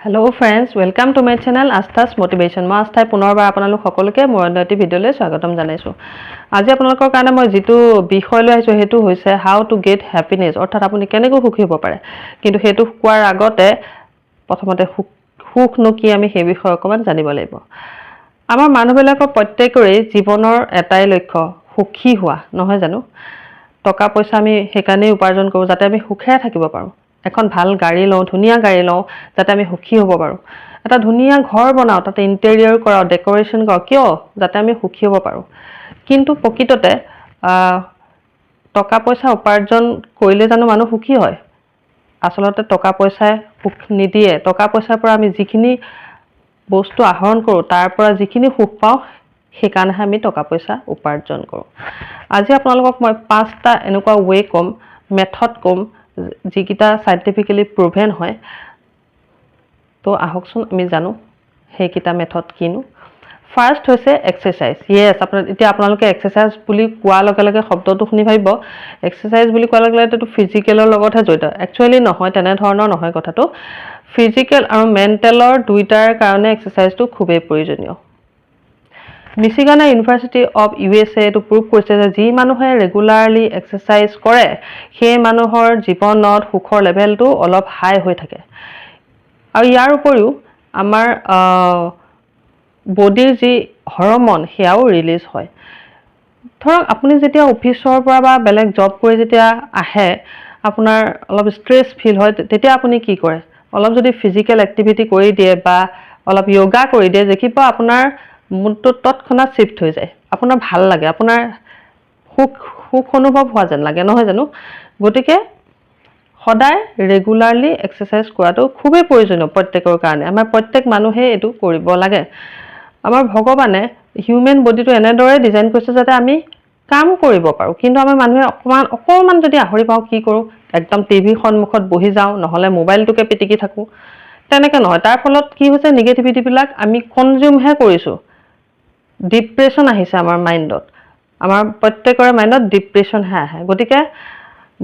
Hello friends, welcome to my channel Astha's Motivation. মই আস্থাই পুনৰবাৰ আপোনালোক সকলোকে মোৰ অন্যটি ভিডিঅ'লৈ স্বাগতম জনাইছো। আজি আপোনালোকৰ কাৰণে মই যেটো বিষয় লৈ আহিছো হেতু হৈছে how to get happiness, অৰ্থাৎ আপুনি কেনেকৈ সুখী হ'ব পাৰে। কিন্তু হেতু কোৱাৰ আগতে প্ৰথমতে সুখ কি আমি সেই বিষয়ে অকমান জানিব লাগিব। আমাৰ মানুহবিলাকৰ প্ৰত্যেকৰে জীৱনৰ এটাই লক্ষ্য সুখী হোৱা, নহয় জানো? টকা পইচা আমি হেকাৰণে উপাৰ্জন কৰো যাতে আমি সুখেৰে থাকিব পাৰো। এখন ভাল গাড়ী লওঁ, ধুনিয়া গাড়ী লওঁ যাতে আমি সুখী হ'ব পাৰো। এটা ধুনিয়া ঘৰ বনাও, তাতে ইন্টেৰিয়ৰ কৰাও, ডেকোৰেশন কৰাও, কিয়? যাতে আমি সুখী হ'ব পাৰো। কিন্তু প্ৰকৃততে টকা পইচা উপাৰ্জন কৰিলে জানো মানুহ সুখী হয়? আসলতে টকা পইচাই সুখ নিদিয়ে। টকা পইচাৰ পৰা আমি যিখিনি বস্তু আহৰণ কৰো, তাৰ পৰা যিখিনি সুখ পাওঁ, হেকাৰণে আমি টকা পইচা উপাৰ্জন কৰো। আজি আপোনালোকক মই 5টা এনেকুৱা ওয়ে কম, মেথড কম যিকিটা সাইন্টিফিক্যালি প্রুভেন হয়। তো আহকচোন আমি জানো হেকিটা মেথড কিনো। ফার্স্ট হৈছে এক্সারসাইজ। ইয়েস, এতিয়া আপোনালোকে এক্সারসাইজ বুলি কোৱাৰ লগে লগে শব্দটো শুনি ভাবিব এক্সাৰসাইজ বুলি কোৱাৰ লগে লগে তো ফিজিক্যালৰ লগতহে জড়িত। একচুয়ালি নহয়, তেনে ধৰণৰ নহয় কথাটো। ফিজিক্যাল আৰু মেন্টালৰ দুইটাৰ কাৰণে এক্সাৰসাইজটো খুবেই প্ৰয়োজনীয়। মিচিগান ইউনিভাৰ্চিটি অফ USA এটো প্ৰুভ কৰিছে যে যি মানুহে ৰেগুলাৰলি এক্সাৰসাইজ কৰে সেই মানুহৰ জীৱনত সুখৰ লেভেলটো অলপ হাই হৈ থাকে। আৰু ইয়াৰ উপৰিও আমাৰ বডিৰ যি হৰমন সেয়াও ৰিলিজ হয়। ধৰক আপুনি যেতিয়া অফিচৰ পৰা বা বেলেগ জব কৰি যেতিয়া আহে, আপোনাৰ অলপ স্ট্ৰেছ ফিল হয়, তেতিয়া আপুনি কি কৰে? অলপ যদি ফিজিক্যাল এক্টিভিটি কৰি দিয়ে বা অলপ যোগা কৰি দিয়ে, দেখিব আপোনাৰ মুডটো তৎক্ষণাত শিফট হৈ যায়। আপোনাৰ ভাল লাগে, আপোনাৰ সুখ অনুভৱ হোৱা যেন লাগে, নহয় জানো? গতিকে সদায় ৰেগুলাৰলি এক্সাৰসাইজ কৰাটো খুবেই প্ৰয়োজনীয় প্ৰত্যেকৰ কাৰণে। আমাৰ প্ৰত্যেক মানুহে এটো কৰিব লাগে। আমাৰ ভগৱানে হিউম্যান বডিটো এনেদৰে ডিজাইন কৰিছে যাতে আমি কাম কৰিব পাৰো। কিন্তু আমাৰ মানুহে অকমান যদি আহৰি পাও কি কৰো? একদম টিভি সন্মুখত বহি যাও, নহলে মোবাইলটোকে পিটিকি থাকো। তেনেকে নহয়। তাৰ ফলত কি হৈছে নেগেটিভিটি বিলাক আমি কনজিউমহে কৰিছো। ডিপ্ৰেশন আহিছে আমাৰ মাইন্ডত। আমাৰ প্ৰত্যেকৰে মাইন্ডত ডিপ্ৰেশন হে আহে। গতিকে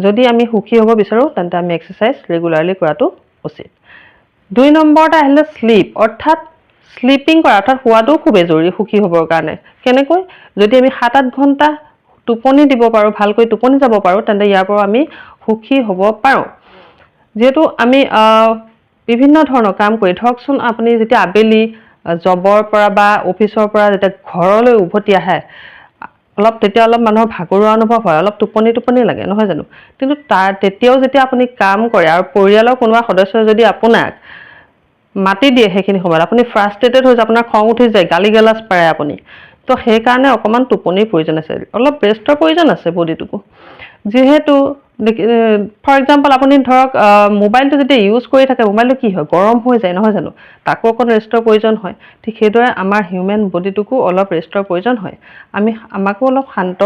যদি আমি সুখী হ'ব বিচাৰো তেন্তে আমি এক্সাৰসাইজ ৰেগুলাৰলি কৰাটো উচিত। 2 নম্বৰটা আহিলে স্লিপ, অৰ্থাৎ স্লিপিং কৰা, অৰ্থাৎ শুৱাটো খুবেই জৰুৰী সুখী হ'বৰ কাৰণে। কেনেকৈ? যদি আমি 7-8 ঘণ্টা টোপনি দিব পাৰো, ভালকৈ টোপনি যাব পাৰো, তেন্তে ইয়াৰ পৰা আমি সুখী হ'ব পাৰো। যেহেতু আমি বিভিন্ন ধৰণৰ কাম কৰি, ধৰকচোন আপুনি যেতিয়া আবেলি জবৰ পৰা বা অফিচৰ পৰা যেতিয়া ঘৰলৈ উভতি আহে, তেতিয়া অলপ মানুহৰ ভাগৰুৱা অনুভৱ হয়, অলপ টোপনি লাগে, নহয় জানো? কিন্তু তেতিয়াও যেতিয়া আপুনি কাম কৰে আৰু পৰিয়ালৰ কোনোবা সদস্যই যদি আপোনাক মাতি দিয়ে সেইখিনি সময়ত, আপুনি ফ্ৰাষ্ট্ৰেটেড হৈ যায়, আপোনাৰ খং উঠি যায়, গালি গালাজ পাৰে আপুনি। তো সেই কাৰণে অকমান টোপনিৰ প্ৰয়োজন আছে, অলপ ৰেষ্টৰ প্ৰয়োজন আছে বডিটোকো। যেহেতু ফৰ এক্সাম্পল আপুনি ধৰক মোবাইলটো যেতিয়া ইউজ কৰি থাকে, মোবাইলটো কি হয়? গৰম হৈ যায়, নহয় জানো? তাকো অকণ ৰেষ্টৰ প্ৰয়োজন হয়। ঠিক সেইদৰে আমাৰ হিউম্যান বডিটোকো অলপ ৰেষ্টৰ প্ৰয়োজন হয়। আমাকো অলপ শান্ত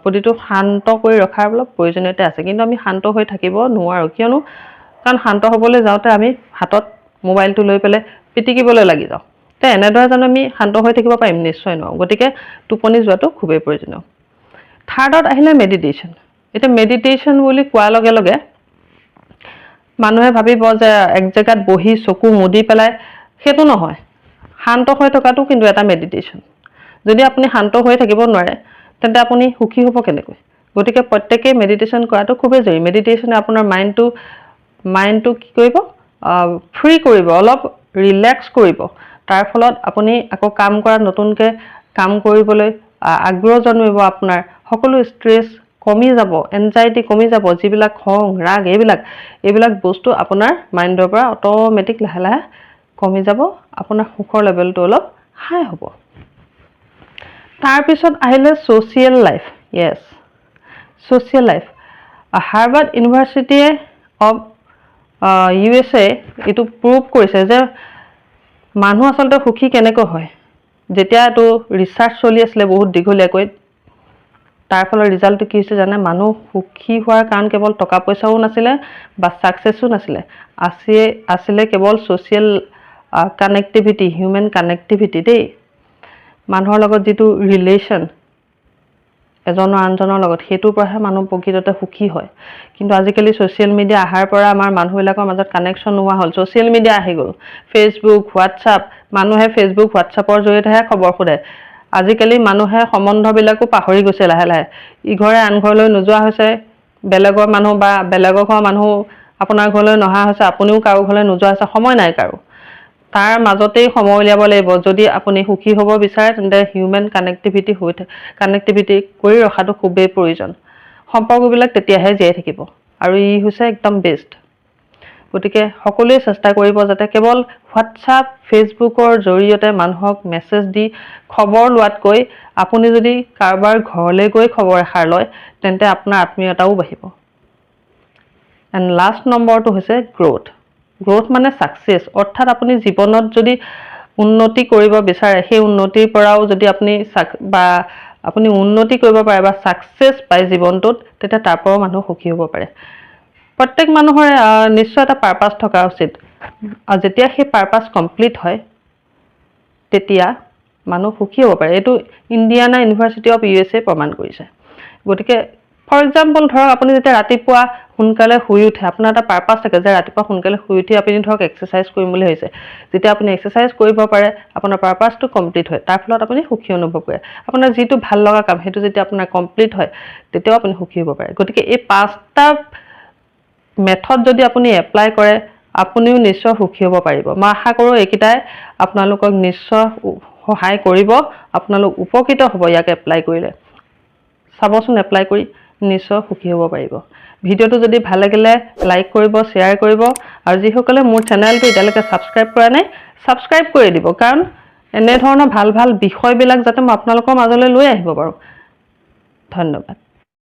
বডিটো শান্ত কৰি ৰখাৰ অলপ প্ৰয়োজনীয়তা আছে। কিন্তু আমি শান্ত হৈ থাকিব নোৱাৰো। কিয়নো? কাৰণ শান্ত হ'বলৈ যাওঁতে আমি হাতত মোবাইলটো লৈ পেলাই পিটিকিবলৈ লাগি যাওঁ। তে এনেদৰে জানো আমি শান্ত হৈ থাকিব পাৰিম? নিশ্চয় নোৱাৰো। গতিকে টোপনি যোৱাটো খুবেই প্ৰয়োজনীয়। থাৰ্ডত আহিলে মেডিটেশন। এটা মেডিটেশন বুলি কোৱাৰ লগে লগে মানুহে ভাবিব যে এক জেগাত বহি চকু মুদি পেলাই, সেইটো নহয়। শান্ত হৈ থকাটো কিন্তু এটা মেডিটেশন। যদি আপুনি শান্ত হৈ থাকিব নোৱাৰে তেন্তে আপুনি সুখী হ'ব কেনেকৈ? গতিকে প্ৰত্যেকই মেডিটেশন কৰাটো খুবেই জৰুৰী। মেডিটেশনে আপোনাৰ মাইন্ডটো কি কৰিব? ফ্ৰী কৰিব, অলপ ৰিলেক্স কৰিব। তাৰ ফলত আপুনি আকৌ কাম কৰাত নতুনকৈ কাম কৰিবলৈ আগ্ৰহ জন্মিব। আপোনাৰ সকলো ষ্ট্ৰেছ কমি যাব, এনজাইটি কমি যাব, যিবিলাক খং ৰাগ এইবিলাক বস্তু আপোনাৰ মাইন্ডৰ পৰা অটোমেটিক লাহে লাহে কমি যাব। আপোনাৰ সুখৰ লেভেলটো অলপ হাই হ'ব। তাৰপিছত আহিলে social life. Yes, social life. Harvard university of USA এইটো প্ৰুভ কৰিছে যে মানুহ আচলতে সুখী কেনেকৈ হয়। যেতিয়া এইটো ৰিচাৰ্চ চলি আছিলে বহুত দীঘলীয়াকৈ, তাৰ ফলৰ ৰিজাল্টটো কি হৈছে জানে? মানুহ সুখী হোৱাৰ কাৰণ কেৱল টকা পইচাও নাছিলে বা সাকসেসও নাছিলে, আছিলে কেৱল ছ'চিয়েল কানেক্টিভিটি, হিউম্যান কানেক্টিভিটি দেই। মানুহৰ লগত যিটো ৰিলেশ্যন, এজনৰ আনজনৰ লগত, সেইটোৰ পৰাহে মানুহ প্ৰকৃততে সুখী হয়। কিন্তু আজিকালি ছ'চিয়েল মিডিয়া অহাৰ পৰা আমাৰ মানুহবিলাকৰ মাজত কানেকশ্যন নোহোৱা হ'ল। ছ'চিয়েল মিডিয়া আহি গ'ল, ফেচবুক, হোৱাটছআপ, মানুহে ফেচবুক, হোৱাটছআপৰ জৰিয়তেহে খবৰ সোধে। আজিকালি মানুহে সম্বন্ধবিলাকো পাহৰি গৈছে লাহে লাহে। ইঘৰে আন ঘৰলৈ নোযোৱা হৈছে, বেলেগৰ মানুহ বা বেলেগৰ ঘৰৰ মানুহ আপোনাৰ ঘৰলৈ নহা হৈছে, আপুনিও কাৰো ঘৰলৈ নোযোৱা হৈছে, সময় নাই কাৰো। তাৰ মাজতেই সময় উলিয়াব লাগিব। যদি আপুনি সুখী হ'ব বিচাৰে তেন্তে হিউমেন কানেক্টিভিটি কৰি ৰখাটো খুবেই প্ৰয়োজন। সম্পৰ্কবিলাক তেতিয়াহে জীয়াই থাকিব আৰু ই হৈছে একদম বেষ্ট। গতিকে সকলোৱে চেষ্টা কৰিব যাতে কেৱল হোৱাটছআপ, ফেচবুকৰ জৰিয়তে মানুহক মেছেজ দি খবৰ লোৱাতকৈ আপুনি যদি কাৰোবাৰ ঘৰলৈ গৈ খবৰ এষাৰ লয় তেন্তে আপোনাৰ আত্মীয়তাও বাঢ়িব। এণ্ড লাষ্ট নম্বৰটো হৈছে গ্ৰ'থ। গ্ৰ'থ মানে ছাকচেছ, অৰ্থাৎ আপুনি জীৱনত যদি উন্নতি কৰিব বিচাৰে, সেই উন্নতিৰ পৰাও যদি আপুনি উন্নতি কৰিব পাৰে বা ছাকচেছ পায় জীৱনটোত, তেতিয়া তাৰ পৰাও মানুহ সুখী হ'ব পাৰে। প্ৰত্যেক মানুহৰে নিশ্চয় এটা পাৰ্পাছ থকা উচিত। আৰু যেতিয়া সেই পাৰ্পাছ কমপ্লিট হয় তেতিয়া মানুহ সুখী হ'ব পাৰে। এইটো ইণ্ডিয়ানা ইউনিভাৰ্চিটি অফ USA প্ৰমাণ কৰিছে। গতিকে ফৰ এক্সাম্পল ধৰক আপুনি যেতিয়া ৰাতিপুৱা সোনকালে শুই উঠে, আপোনাৰ এটা পাৰ্পাছ থাকে যে ৰাতিপুৱা সোনকালে শুই উঠি আপুনি ধৰক এক্সাৰচাইজ কৰিম বুলি ভাবিছে। যেতিয়া আপুনি এক্সাৰচাইজ কৰিব পাৰে, আপোনাৰ পাৰ্পাছটো কমপ্লিট হয়, তাৰ ফলত আপুনি সুখী অনুভৱ কৰে। আপোনাৰ যিটো ভাল লগা কাম সেইটো যেতিয়া আপোনাৰ কমপ্লিট হয় তেতিয়াও আপুনি সুখী হ'ব পাৰে। গতিকে এই 5টা মেথড যদি আপুনি এপ্লাই কৰে আপুনিও নিশ্চয় সুখী হ'ব পাৰিব। মই আশা কৰোঁ এইকেইটাই আপোনালোকক নিশ্চয় সহায় কৰিব, আপোনালোক উপকৃত হ'ব ইয়াক এপ্লাই কৰিলে। চাবচোন এপ্লাই কৰি নিশ্চয় সুখী হ'ব পাৰিব। ভিডিঅ'টো যদি ভাল লাগিলে লাইক কৰিব, শ্বেয়াৰ কৰিব আৰু যিসকলে মোৰ চেনেলটো এতিয়ালৈকে ছাবস্ক্ৰাইব কৰা নাই ছাবস্ক্ৰাইব কৰি দিব, কাৰণ এনেধৰণৰ ভাল ভাল বিষয়বিলাক যাতে মই আপোনালোকৰ মাজলৈ লৈ আহিব পাৰোঁ। ধন্যবাদ।